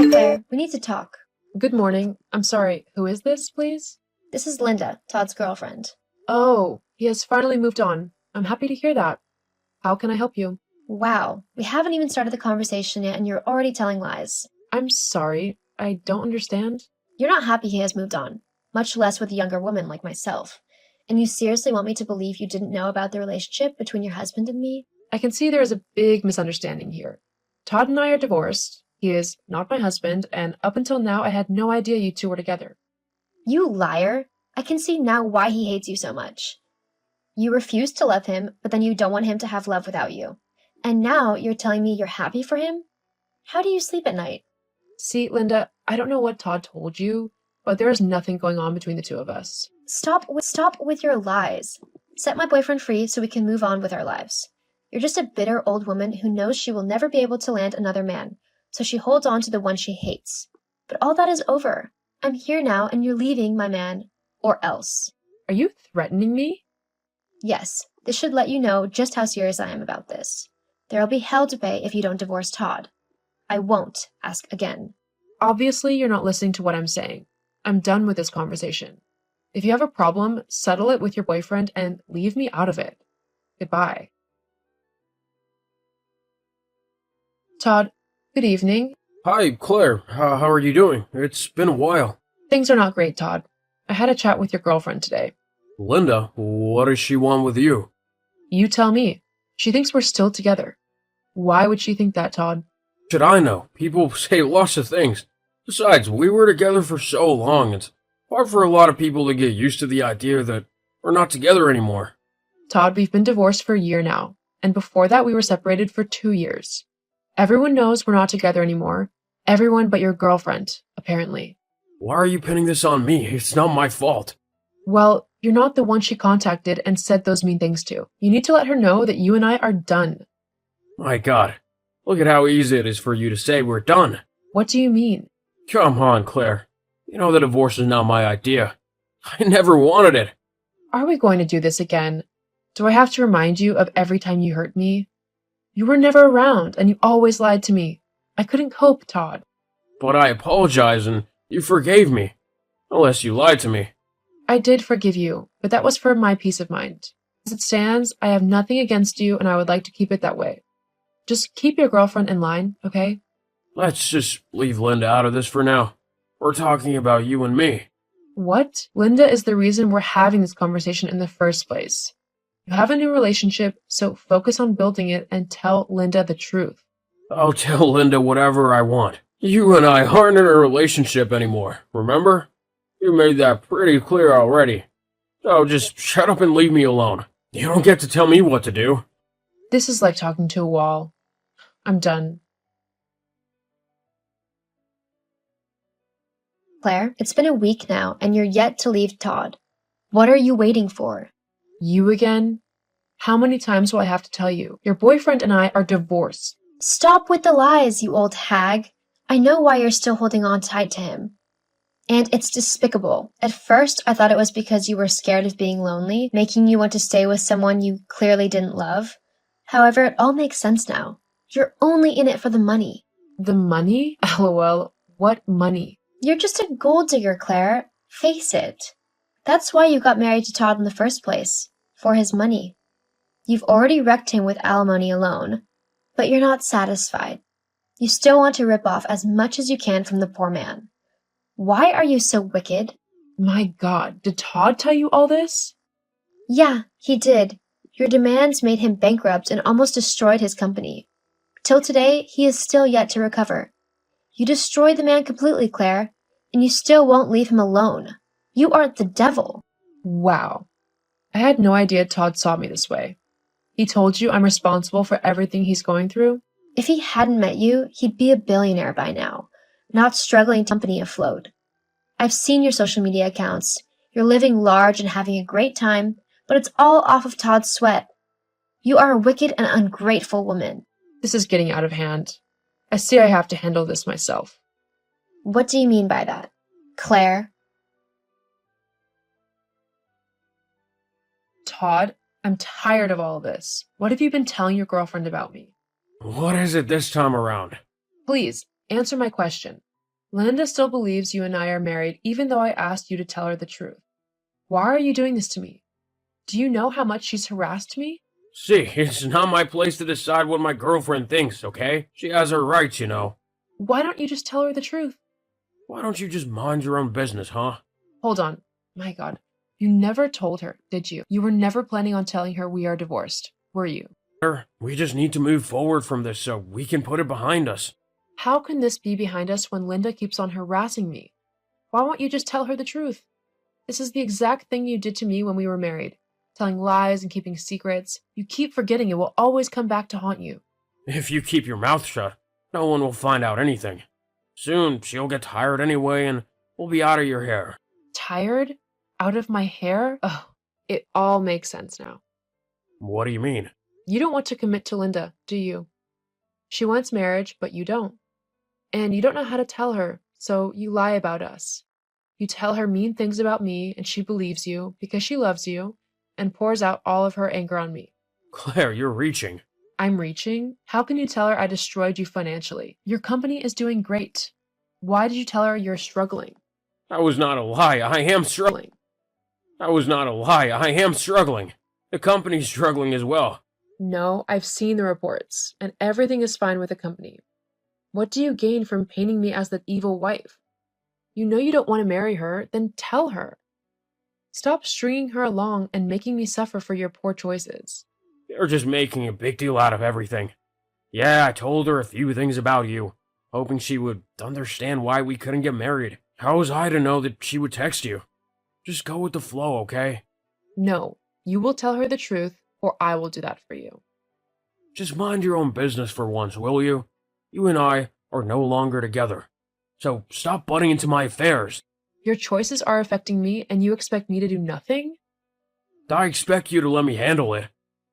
Claire, we need to talk. Good morning. I'm sorry, who is this, please? This is Linda, Todd's girlfriend. Oh, he has finally moved on. I'm happy to hear that. How can I help you? Wow, we haven't even started the conversation yet and you're already telling lies. I'm sorry, I don't understand. You're not happy he has moved on, much less with a younger woman like myself. And you seriously want me to believe you didn't know about the relationship between your husband and me? I can see there is a big misunderstanding here. Todd and I are divorced. He is not my husband, and up until now I had no idea you two were together. You liar! I can see now why he hates you so much. You refuse to love him, but then you don't want him to have love without you. And now you're telling me you're happy for him? How do you sleep at night? See, Linda, I don't know what Todd told you, but there is nothing going on between the two of us. Stop with your lies. Set my boyfriend free so we can move on with our lives. You're just a bitter old woman who knows she will never be able to land another man, so she holds on to the one she hates. But all that is over. I'm here now and you're leaving my man, or else. Are you threatening me? Yes, this should let you know just how serious I am about this. There'll be hell to pay if you don't divorce Todd. I won't ask again. Obviously, you're not listening to what I'm saying. I'm done with this conversation. If you have a problem, settle it with your boyfriend and leave me out of it. Goodbye. Todd, good evening. Hi, Claire. How are you doing? It's been a while. Things are not great, Todd. I had a chat with your girlfriend today. Linda, what does she want with you? You tell me. She thinks we're still together. Why would she think that, Todd? Should I know? People say lots of things. Besides, we were together for so long, it's hard for a lot of people to get used to the idea that we're not together anymore. Todd, we've been divorced for a year now, and before that we were separated for 2 years. Everyone knows we're not together anymore. Everyone but your girlfriend, apparently. Why are you pinning this on me? It's not my fault. Well, you're not the one she contacted and said those mean things to. You need to let her know that you and I are done. My God, look at how easy it is for you to say we're done. What do you mean? Come on, Claire. You know the divorce is not my idea. I never wanted it. Are we going to do this again? Do I have to remind you of every time you hurt me? You were never around, and you always lied to me. I couldn't cope, Todd. But I apologize and you forgave me. Unless you lied to me. I did forgive you, but that was for my peace of mind. As it stands, I have nothing against you, and I would like to keep it that way. Just keep your girlfriend in line, okay? Let's just leave Linda out of this for now. We're talking about you and me. What? Linda is the reason we're having this conversation in the first place. You have a new relationship, so focus on building it and tell Linda the truth. I'll tell Linda whatever I want. You and I aren't in a relationship anymore, remember? You made that pretty clear already. So just shut up and leave me alone. You don't get to tell me what to do. This is like talking to a wall. I'm done. Claire, it's been a week now and you're yet to leave Todd. What are you waiting for? You again? How many times will I have to tell you? Your boyfriend and I are divorced. Stop with the lies, you old hag. I know why you're still holding on tight to him. And it's despicable. At first, I thought it was because you were scared of being lonely, making you want to stay with someone you clearly didn't love. However, it all makes sense now. You're only in it for the money. The money? LOL. What money? You're just a gold digger, Claire. Face it. That's why you got married to Todd in the first place. For his money. You've already wrecked him with alimony alone. But you're not satisfied. You still want to rip off as much as you can from the poor man. Why are you so wicked? My God, did Todd tell you all this? Yeah, he did. Your demands made him bankrupt and almost destroyed his company. Till today, he is still yet to recover. You destroyed the man completely, Claire, and you still won't leave him alone. You are the devil. Wow. I had no idea Todd saw me this way. He told you I'm responsible for everything he's going through? If he hadn't met you, he'd be a billionaire by now, not struggling to keep company afloat. I've seen your social media accounts. You're living large and having a great time, but it's all off of Todd's sweat. You are a wicked and ungrateful woman. This is getting out of hand. I see I have to handle this myself. What do you mean by that? Claire? Todd, I'm tired of all of this. What have you been telling your girlfriend about me? What is it this time around? Please, answer my question. Linda still believes you and I are married even though I asked you to tell her the truth. Why are you doing this to me? Do you know how much she's harassed me? See, it's not my place to decide what my girlfriend thinks, okay? She has her rights, you know. Why don't you just tell her the truth? Why don't you just mind your own business, huh? Hold on. My God. You never told her, did you? You were never planning on telling her we are divorced, were you? We just need to move forward from this so we can put it behind us. How can this be behind us when Linda keeps on harassing me? Why won't you just tell her the truth? This is the exact thing you did to me when we were married. Telling lies and keeping secrets. You keep forgetting it will always come back to haunt you. If you keep your mouth shut, no one will find out anything. Soon, she'll get tired anyway and we'll be out of your hair. Tired? Out of my hair? Oh, it all makes sense now. What do you mean? You don't want to commit to Linda, do you? She wants marriage, but you don't. And you don't know how to tell her, so you lie about us. You tell her mean things about me, and she believes you because she loves you, and pours out all of her anger on me. Claire, you're reaching. I'm reaching? How can you tell her I destroyed you financially? Your company is doing great. Why did you tell her you're struggling? That was not a lie. I am struggling. That was not a lie. I am struggling. The company's struggling as well. No, I've seen the reports, and everything is fine with the company. What do you gain from painting me as the evil wife? You know you don't want to marry her, then tell her. Stop stringing her along and making me suffer for your poor choices. You're just making a big deal out of everything. Yeah, I told her a few things about you, hoping she would understand why we couldn't get married. How was I to know that she would text you? Just go with the flow, okay? No, you will tell her the truth, or I will do that for you. Just mind your own business for once, will you? You and I are no longer together. So stop butting into my affairs. Your choices are affecting me, and you expect me to do nothing? I expect you to let me handle it.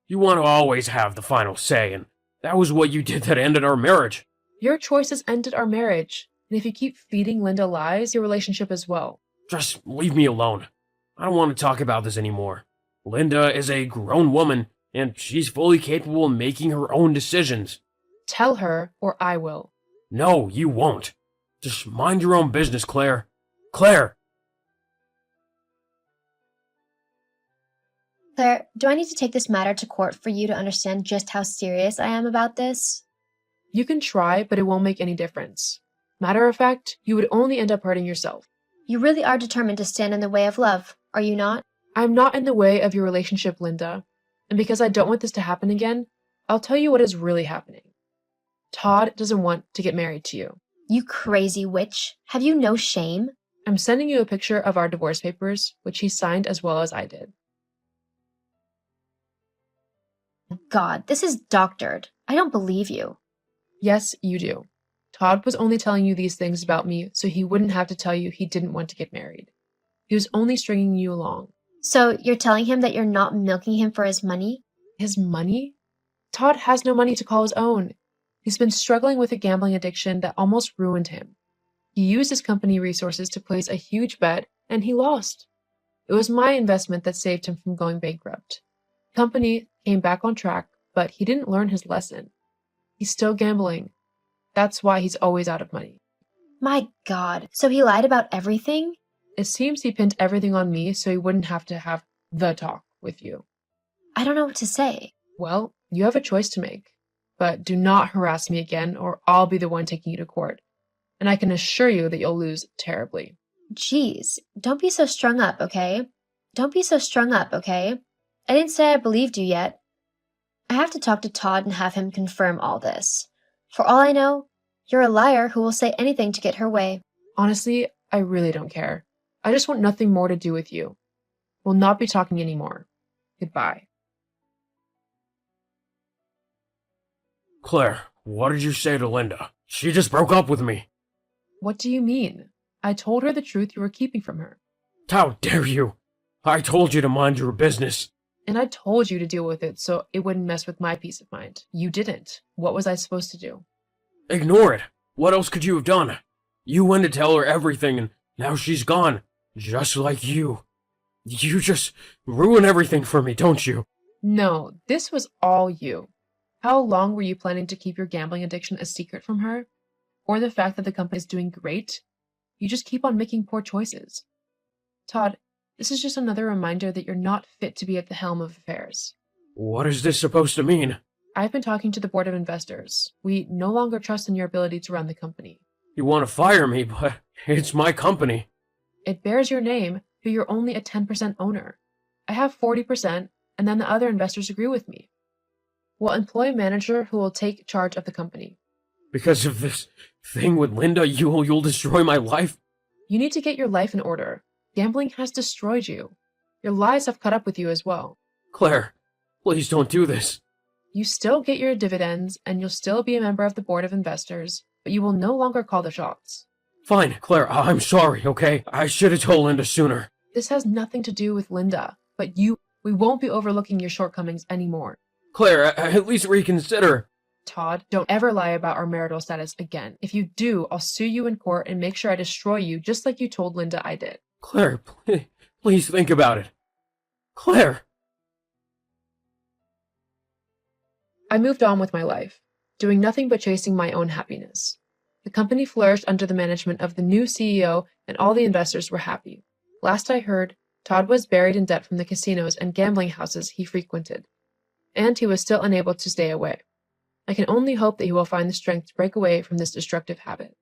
You want to always have the final say, and that was what you did that ended our marriage. Your choices ended our marriage, and if you keep feeding Linda lies, your relationship as well. Just leave me alone. I don't want to talk about this anymore. Linda is a grown woman, and she's fully capable of making her own decisions. Tell her, or I will. No, you won't. Just mind your own business, Claire. Claire! Claire, do I need to take this matter to court for you to understand just how serious I am about this? You can try, but it won't make any difference. Matter of fact, you would only end up hurting yourself. You really are determined to stand in the way of love, are you not? I'm not in the way of your relationship, Linda. And because I don't want this to happen again, I'll tell you what is really happening. Todd doesn't want to get married to you. You crazy witch. Have you no shame? I'm sending you a picture of our divorce papers, which he signed as well as I did. God, this is doctored. I don't believe you. Yes, you do. Todd was only telling you these things about me so he wouldn't have to tell you he didn't want to get married. He was only stringing you along. So you're telling him that you're not milking him for his money? His money? Todd has no money to call his own. He's been struggling with a gambling addiction that almost ruined him. He used his company resources to place a huge bet, and he lost. It was my investment that saved him from going bankrupt. The company came back on track, but he didn't learn his lesson. He's still gambling. That's why he's always out of money. My God, so he lied about everything? It seems he pinned everything on me so he wouldn't have to have the talk with you. I don't know what to say. Well, you have a choice to make. But do not harass me again, or I'll be the one taking you to court. And I can assure you that you'll lose terribly. Jeez, don't be so strung up, okay? Don't be so strung up, okay? I didn't say I believed you yet. I have to talk to Todd and have him confirm all this. For all I know, you're a liar who will say anything to get her way. Honestly, I really don't care. I just want nothing more to do with you. We'll not be talking anymore. Goodbye. Claire, what did you say to Linda? She just broke up with me. What do you mean? I told her the truth you were keeping from her. How dare you? I told you to mind your business. And I told you to deal with it so it wouldn't mess with my peace of mind. You didn't. What was I supposed to do? Ignore it. What else could you have done? You went to tell her everything and now she's gone. Just like you. You just ruin everything for me, don't you? No, this was all you. How long were you planning to keep your gambling addiction a secret from her? or the fact that the company is doing great. You just keep on making poor choices. Todd, this is just another reminder that you're not fit to be at the helm of affairs. What is this supposed to mean? I've been talking to the board of investors. We no longer trust in your ability to run the company. You want to fire me, but it's my company. It bears your name, but you're only a 10% owner. I have 40%, and then the other investors agree with me. We'll employ a manager who will take charge of the company. Because of this thing with Linda, you'll destroy my life? You need to get your life in order. Gambling has destroyed you. Your lies have caught up with you as well. Claire, please don't do this. You still get your dividends, and you'll still be a member of the board of investors, but you will no longer call the shots. Fine, Claire, I'm sorry, okay? I should have told Linda sooner. This has nothing to do with Linda, but we won't be overlooking your shortcomings anymore. Claire, at least reconsider. Todd, don't ever lie about our marital status again. If you do, I'll sue you in court and make sure I destroy you just like you told Linda I did. Claire, please think about it. Claire! I moved on with my life, doing nothing but chasing my own happiness. The company flourished under the management of the new CEO, and all the investors were happy. Last I heard, Todd was buried in debt from the casinos and gambling houses he frequented, and he was still unable to stay away. I can only hope that he will find the strength to break away from this destructive habit.